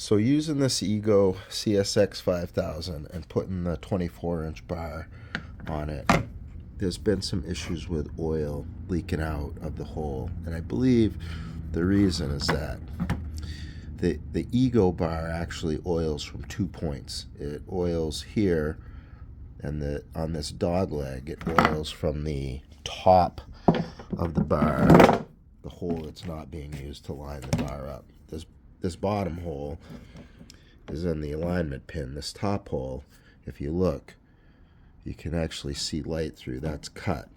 So using this Ego CSX5000 and putting the 24-inch bar on it, there's been some issues with oil leaking out of the hole. And I believe the reason is that the Ego bar actually oils from 2 points. It oils here, and on this dog leg, it oils from the top of the bar, the hole that's not being used to line the bar up. This bottom hole is in the alignment pin. This top hole, if you look, you can actually see light through. That's cut.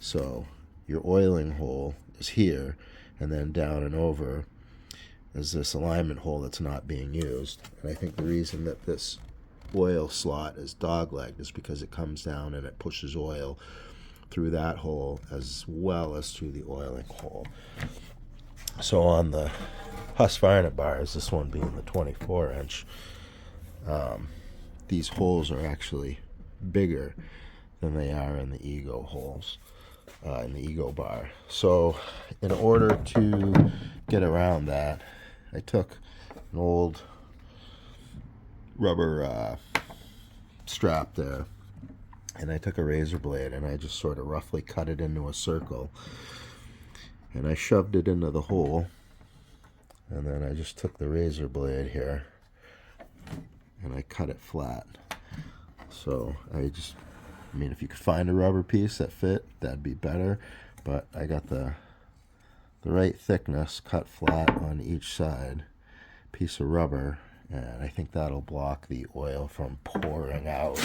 So your oiling hole is here, and then down and over is this alignment hole that's not being used. And I think the reason that this oil slot is dog-legged is because it comes down and it pushes oil through that hole as well as through the oiling hole. So on the Husqvarna bars, this one being the 24-inch, these holes are actually bigger than they are in the Ego holes, in the Ego bar. So in order to get around that, I took an old rubber strap there, and I took a razor blade and I just sort of roughly cut it into a circle, and I shoved it into the hole, and then I just took the razor blade here and I cut it flat. So I mean, if you could find a rubber piece that fit, that'd be better, but I got the right thickness cut flat on each side piece of rubber, and I think that'll block the oil from pouring out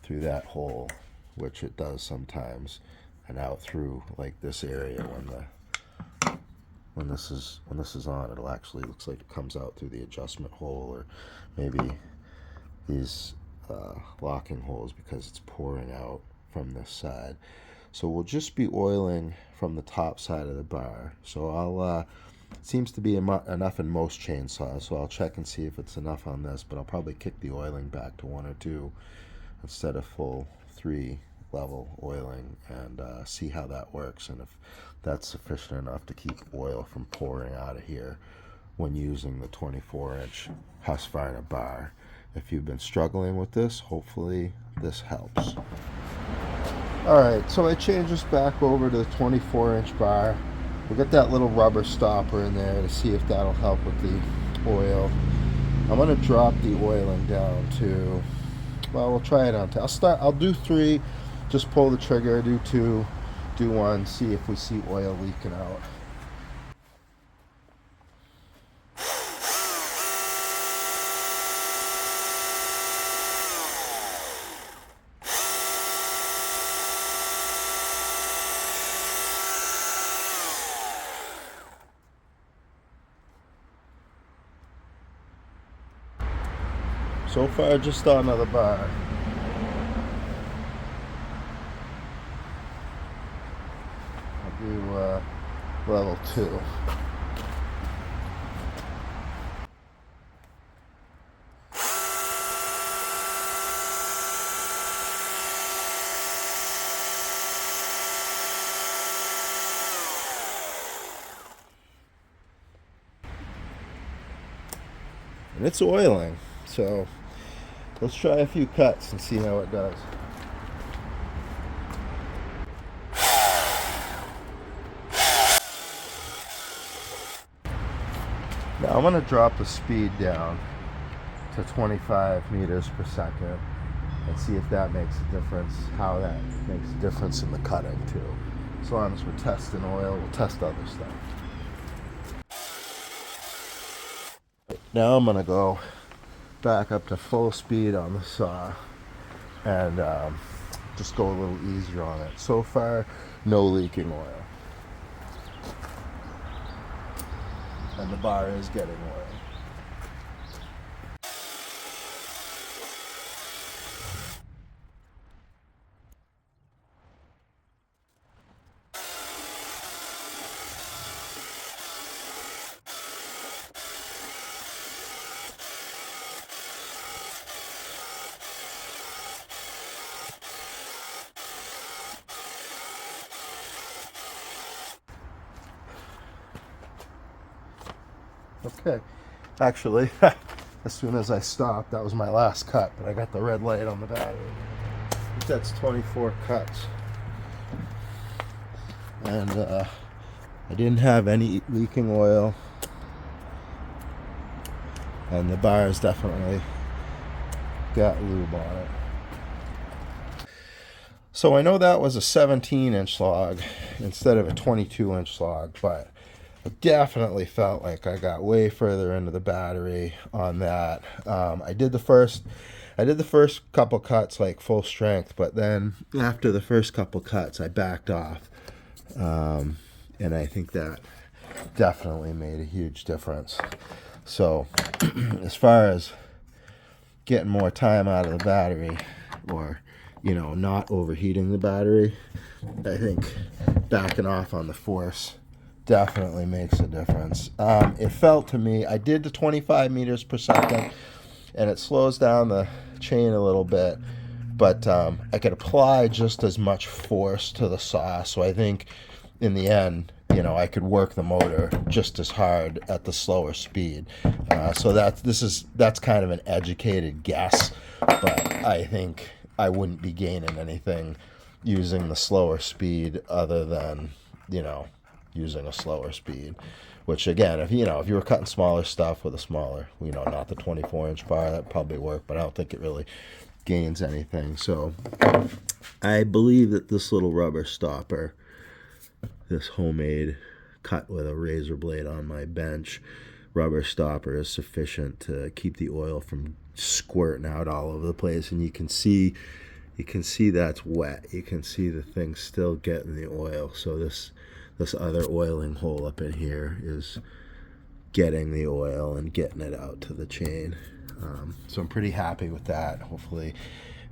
through that hole, which it does sometimes, and out through like this area when this is on. It'll actually looks like it comes out through the adjustment hole, or maybe these locking holes, because it's pouring out from this side. So we'll just be oiling from the top side of the bar. So I'll it seems to be enough in most chainsaws, so I'll check and see if it's enough on this, but I'll probably kick the oiling back to 1 or 2 instead of full 3 level oiling, and see how that works, and if that's sufficient enough to keep oil from pouring out of here when using the 24-inch Husqvarna bar. If you've been struggling with this, hopefully this helps. Alright, so I changed this back over to the 24-inch bar. We'll get that little rubber stopper in there to see if that'll help with the oil. I'm going to drop the oiling down to, well, we'll try it on. I'll do 3, just pull the trigger, do 2, do 1, see if we see oil leaking out. So far, just on the bar. I'll do level 2. And it's oiling, so let's try a few cuts and see how it does. Now I'm going to drop the speed down to 25 meters per second and see if that makes a difference, how that makes a difference in the cutting too. As long as we're testing oil, we'll test other stuff. Now I'm going to go back up to full speed on the saw and just go a little easier on it. So far, no leaking oil. And the bar is getting oil. Okay, Actually, as soon as I stopped, that was my last cut, but I got the red light on the battery. That's 24 cuts. And I didn't have any leaking oil. And the bars definitely got lube on it. So I know that was a 17-inch log instead of a 22-inch log, but I definitely felt like I got way further into the battery on that. I did the first couple cuts like full strength, but then after the first couple cuts, I backed off, and I think that definitely made a huge difference. So, as far as getting more time out of the battery, or not overheating the battery, I think backing off on the force definitely makes a difference. It felt to me, I did the 25 meters per second, and it slows down the chain a little bit, but I could apply just as much force to the saw. So I think in the end, I could work the motor just as hard at the slower speed. So that's kind of an educated guess, but I think I wouldn't be gaining anything using the slower speed other than, using a slower speed. Which again, if you were cutting smaller stuff with a smaller, not the 24-inch bar, that probably work, but I don't think it really gains anything. So I believe that this little rubber stopper, this homemade cut with a razor blade on my bench rubber stopper, is sufficient to keep the oil from squirting out all over the place. And you can see that's wet. You can see the thing still getting the oil. So this other oiling hole up in here is getting the oil and getting it out to the chain. So I'm pretty happy with that. Hopefully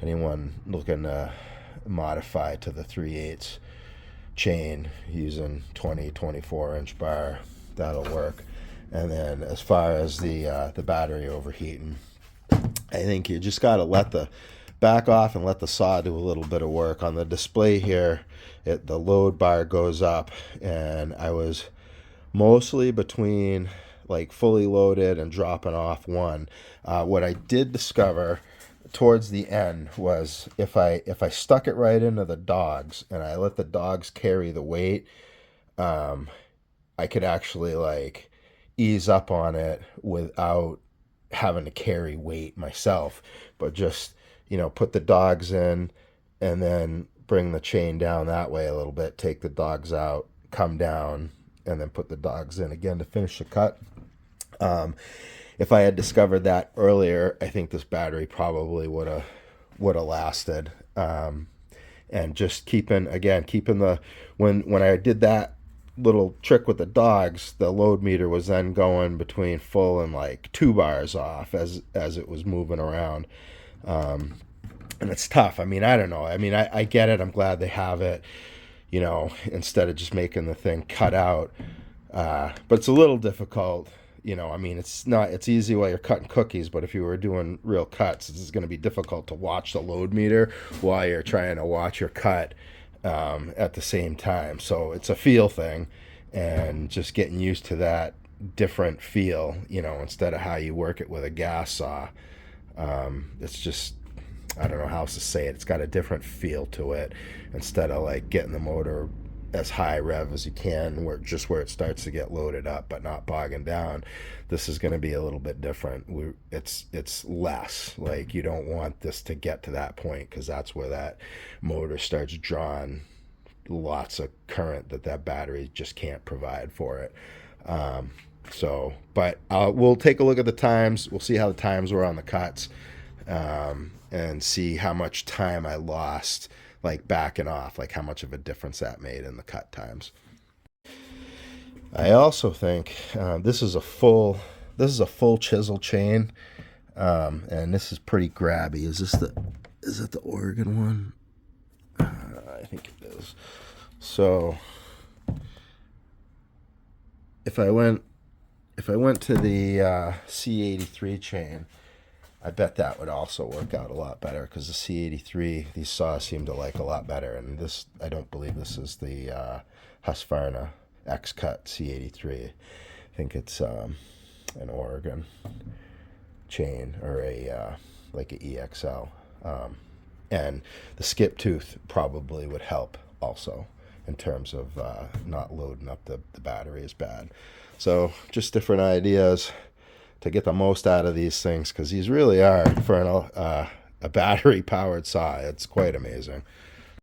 anyone looking to modify to the 3/8 chain using 24-inch bar, that'll work. And then as far as the battery overheating, I think you just got to back off and let the saw do a little bit of work. On the display here, the load bar goes up, and I was mostly between like fully loaded and dropping off one. What I did discover towards the end was if I stuck it right into the dogs and I let the dogs carry the weight, I could actually like ease up on it without having to carry weight myself, but just put the dogs in and then bring the chain down that way a little bit, take the dogs out, come down, and then put the dogs in again to finish the cut. If I had discovered that earlier, I think this battery probably would have lasted. And just keeping the when I did that little trick with the dogs, the load meter was then going between full and like 2 bars off as it was moving around. And it's tough. I mean, I don't know. I mean, I get it. I'm glad they have it, instead of just making the thing cut out. But it's a little difficult. I mean, it's easy while you're cutting cookies, but if you were doing real cuts, it's going to be difficult to watch the load meter while you're trying to watch your cut at the same time. So it's a feel thing, and just getting used to that different feel, instead of how you work it with a gas saw. It's just, I don't know how else to say it. It's got a different feel to it, instead of like getting the motor as high rev as you can, where it starts to get loaded up but not bogging down. This is going to be a little bit different. It's less, like, you don't want this to get to that point, because that's where that motor starts drawing lots of current that battery just can't provide for it. But we'll take a look at the times. We'll see how the times were on the cuts, and see how much time I lost like backing off, like how much of a difference that made in the cut times. I also think this is a full chisel chain, and this is pretty grabby. Is it the Oregon one? I think it is. So if I went to the C83 chain, I bet that would also work out a lot better, because the C83, these saws seem to like a lot better. And this, I don't believe this is the Husqvarna X-Cut C83. I think it's an Oregon chain, or a like a EXL. And the skip tooth probably would help also in terms of not loading up the battery as bad. So just different ideas to get the most out of these things, because these really are, for a battery powered saw, it's quite amazing.